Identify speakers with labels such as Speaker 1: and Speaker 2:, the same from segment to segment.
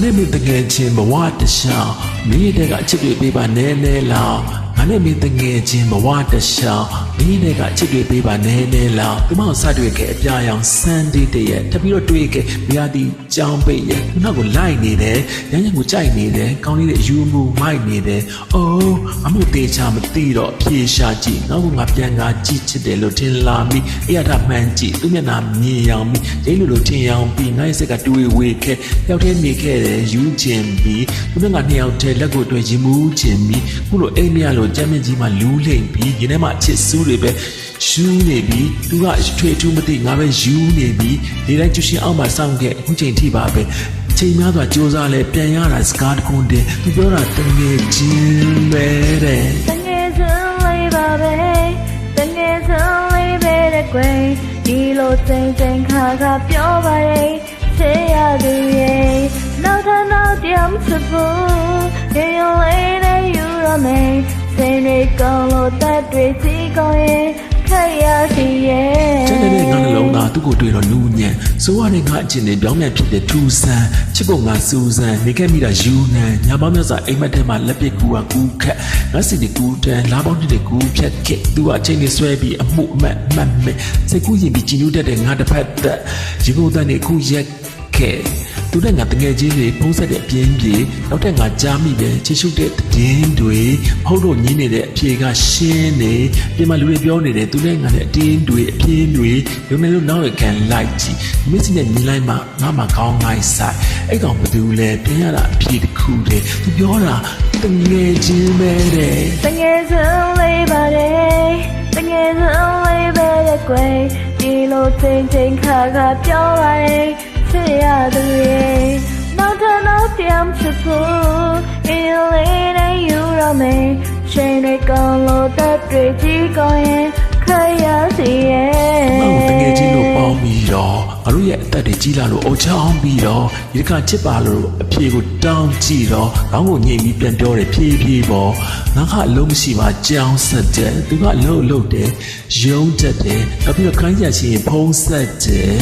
Speaker 1: နဲ့မင်းတကယ်ချင်းဘဝတရှောင်းမင်းတဲ့ကချစ်တွေပေးပါနဲနဲလောက်ငါနဲ့မင်းတကယ်ချင်းဘဝတရှောင်းမင်းတဲ့ကချစ်တွေပေးပါနဲနဲလောက်သူမအောင်စတွေ့ခဲ့အပြာရောင်စမ်းဒေးတရက်ထပ်ပြီးတော့တွေ့ခဲ့မြာတီကြောင်းပိတ်ရဲ့ခုနောက်ကိုလိုက်နေတယ်ရမ်းရမ်းကိုကြိုက်နေတယ်ကောင်းလေးတဲ့ယူမှုမိုက်နေတယ်အိုးအမှုတေချာမသိတော့ဖြေရှာကြည့်နောက်ကငါပြန်ကားကြည့်ချစ်တယ်လို့ထင်လာမိအရာထမှန်းကြည့်သူမျက်နှာမြင်ရောင်မိဒိတ်လိုထင်ရောင်ပြီးငါရဲ့စိတ်ကတွေးဝေခဲ့ရောက်တဲ့နေခဲ့တယ်ယူချင်ပြီးသူကနှစ်ယောက်တည်းလက်ကိုတွေ့ရင်မူးချင်ပြီးခုလိုအိမ်မရလို့ကြမ်းမြင့်ကြီးမှလူးလိမ့်ပြီးရင်ထဲမှာချစ်စူးတွေပဲယူနေပြီသူကထွေထူးမသိငါပဲယူနေပြီဒီတိုင်းကျူရှင်အောက်မှာစောင့်ခဲ့အခုချိန်ထိပါပဲချိန်များစွာစူးစမ်းလဲပြန်ရတာစကားတခုတည်းသူပြောတာတငယ်ချင်းပဲတဲ့
Speaker 2: တငယ်ချင်းလေးပါပဲတငယ်ချင်းလေးပဲတဲ့ကွယ်ဒီလိုချိန်ခါပြောပါရဲ့ချေရသူရဲ့နောက်ထပ်နောက်တယောက်ချစ်ဖို့ရေရောလေးနဲ့ယူရမယ်စိတ်တွေကောင်းလို့တတ်တွေကြည့်ကောင်းရဲ့ခရစီရဲ့
Speaker 1: ကျန်တဲ့ငါနှလုံးသားသူ့ကိုတွေ့တော့နူးညံ့ဆိုရတဲ့ငါအချင်းနဲ့ပြောင်းပြန်ဖြစ်တဲ့ထူဆန်းချစ်ပုံငါစူးစမ်းနေခဲ့မိတာယူနံညာပေါင်းများစွာအိမ်မက်ထဲမှာလက်ပစ်ကူကကူးခတ်ငါစီတွေကူးတန်းလားပေါင်းတဲ့ကူးဖြတ်ခဲ့သူကအချိန်နဲ့ဆွဲပြီးအမှုအမှတ်မှတ်မဲ့စိတ်ကူးရင်ပြီးကြည်နူးတတ်တဲ့ငါတစ်ဖက်သက်ရေကုန်တန်းနေခုရက်ခဲ့သူနဲ့ငါတငယ်ချင်းတွေဖုံးဆက်တဲ့အပြင်းပြေနောက်ထပ်ငါကြားမိပဲချစ်ရှုတဲ့တည်င်းတွေဖုံးလို့ညင်းနေတဲ့အဖြေကရှင်းနေပြင်မှာလူတွေပြောနေတယ်သူနဲ့ငါနဲ့အတင်းတွေအပြင်းတွေရုံနဲ့လို့နောက်ရခံလိုက်ကြည့်မင်းစနဲ့မြင်လိုက်မှငါမှခေါင်းငိုင်းဆိုင်အဲ့ကောင်ဘသူလဲပြင်ရတာအဖြေတစ်ခုတည်းသူပြောတာတငယ်ချင်းပဲတဲ့
Speaker 2: တငယ်ချင်းလေးပါတယ်တငယ်ချင်းလေးပဲတဲ့ကွယ်ဒီလိုချိန်ခါပြောပါရဲ့ချစ်ရသူရဲ့နောက်ထပ်နောက်တယောက်ချစ်ဖို့အေးလေးနဲ့ယူရမယ်ချိန်တွေကောင်းလို့တတ်တွေကြည့်ကောင်းရင်ခရစီရဲ့
Speaker 1: ငါ့ကိုတကယ်ချင်းလို့ပေါင်းပြီးတော့ငါတို့ရဲ့အသက်တွေကြီးလာလို့အုံချောင်းပြီးတော့ဒီတစ်ခါချစ်ပါလို့အဖြေကိုတောင်းကြည့်တော့ခေါင်းကိုညှိပြီးပြန်ပြောတယ်ဖြည်းဖြည်းပေါ့ငါကအလုံးမရှိပါကြောင်းဆက်တယ်သူကအလုံးတယ်ရုံးတက်တယ်နောက်ပြီးတော့ခိုင်းရရှိရင်ဖုံးဆက်တယ်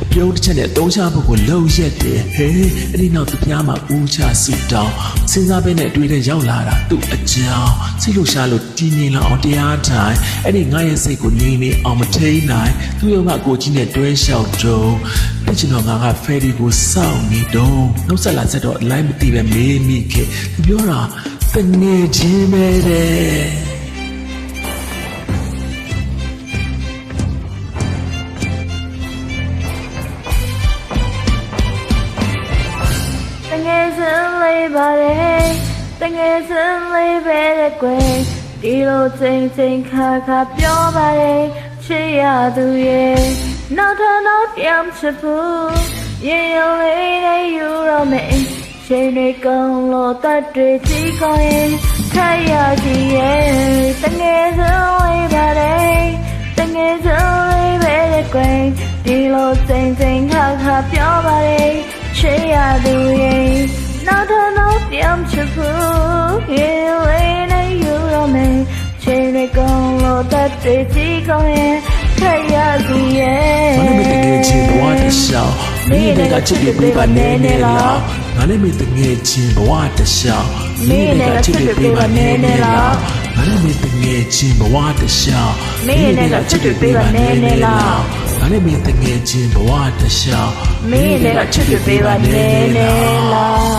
Speaker 1: အပြုံးတစ်ချက်နဲ့သုံးချဖို့ကိုလုံရက်တယ်ဟေးအဲ့ဒီနောက်သူပြားမှာဦးချဆူတောင်းစဉ်းစားပဲနဲ့တွေ့တဲ့ရောက်လာတာသူ့အကြောင်းစိတ်လို့ရှာလို့တည်ငြိမ်လာအောင်တရားထိုင်အဲ့ဒီငါရဲ့စိတ်ကိုငြိမ်နေအောင်မထိန်နိုင်သူ့ရုံကကိုကြီးနဲ့တွဲလျှောက်တုံးလက်ချင်တော့ငါကဖယ်ရီကိုစောင့်နေတော့နှုတ်ဆက်လာဆက်တော့လိုင်းမသိပဲမေးမိခဲ့သူပြောတာတငယ်ချင်းပဲတဲ့
Speaker 2: တငယ်ချင်းလေးပါတယ်တငယ်ချင်းလေးပဲတဲ့ကွယ်ဒီလိုချိန်ခါပြောပါရဲ့ချစ်ရသူရဲ့နောက်ထပ်နောက်တယောက်ချစ်ဖို့ရေရောလေးနဲ့ယူရမယ်ချိန်တွေကောင်းလို့တတ်တွေကြည့်ကောင်းရင်ခရစီရဲ့တငယ်ချင်းလေးပါတယ်တငယ်ချင်းလေးပဲတဲ့ကွယ်ဒီလိုချိန်ခါပြောပါရဲ့ချစ်ရသူရဲ့နောက်ထပ်နောက်တယောက်ချစ်ဖို့ရေလေးနဲ့ယူရမယ်ချိန်တွေကောင်းလို့တတ်တွေကြည့်ကောင်းရင်ခရစီရဲ့
Speaker 1: ငါနဲ့မတကယ်ချင်းဘဝတရှောင်းမင်းတွေကချစ်တွေပေးပါနဲနဲလောက်ငါနဲ့မတကယ်ချင်းဘဝတရှောင်း
Speaker 2: မင်းတွေကချစ်တွေပေးပါနဲနဲလောက်
Speaker 1: ငါနဲ့မတကယ်ချင်းဘဝတရှောင်း
Speaker 2: မင်းတွေကချစ်တွေပေးပါနဲနဲလောက်
Speaker 1: ငါနဲ့မတကယ်ချင်းဘဝတရှောင်း
Speaker 2: မင်းတွေကချစ်တွေပေးပါနဲနဲလောက်